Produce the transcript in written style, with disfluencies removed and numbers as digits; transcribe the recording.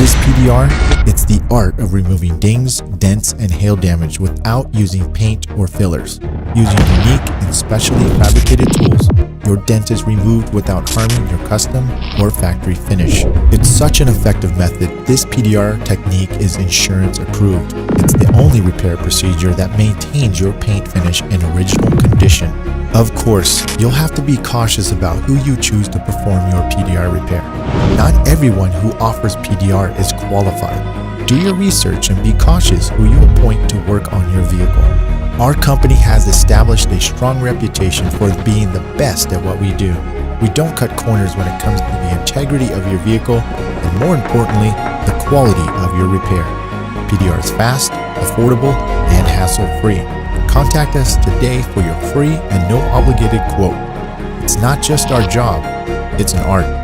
this PDR, it's the art of removing dings, dents, and hail damage without using paint or fillers. Using unique and specially fabricated tools, your dent is removed without harming your custom or factory finish. It's such an effective method, this PDR technique is insurance approved. It's the only repair procedure that maintains your paint finish in original condition. Of course, you'll have to be cautious about who you choose to perform your PDR repair. Not everyone who offers PDR is qualified. Do your research and be cautious who you appoint to work on your vehicle. Our company has established a strong reputation for being the best at what we do. We don't cut corners when it comes to the integrity of your vehicle and, more importantly, the quality of your repair. PDR is fast, affordable, and hassle-free. Contact us today for your free and no obligated quote. It's not just our job, it's an art.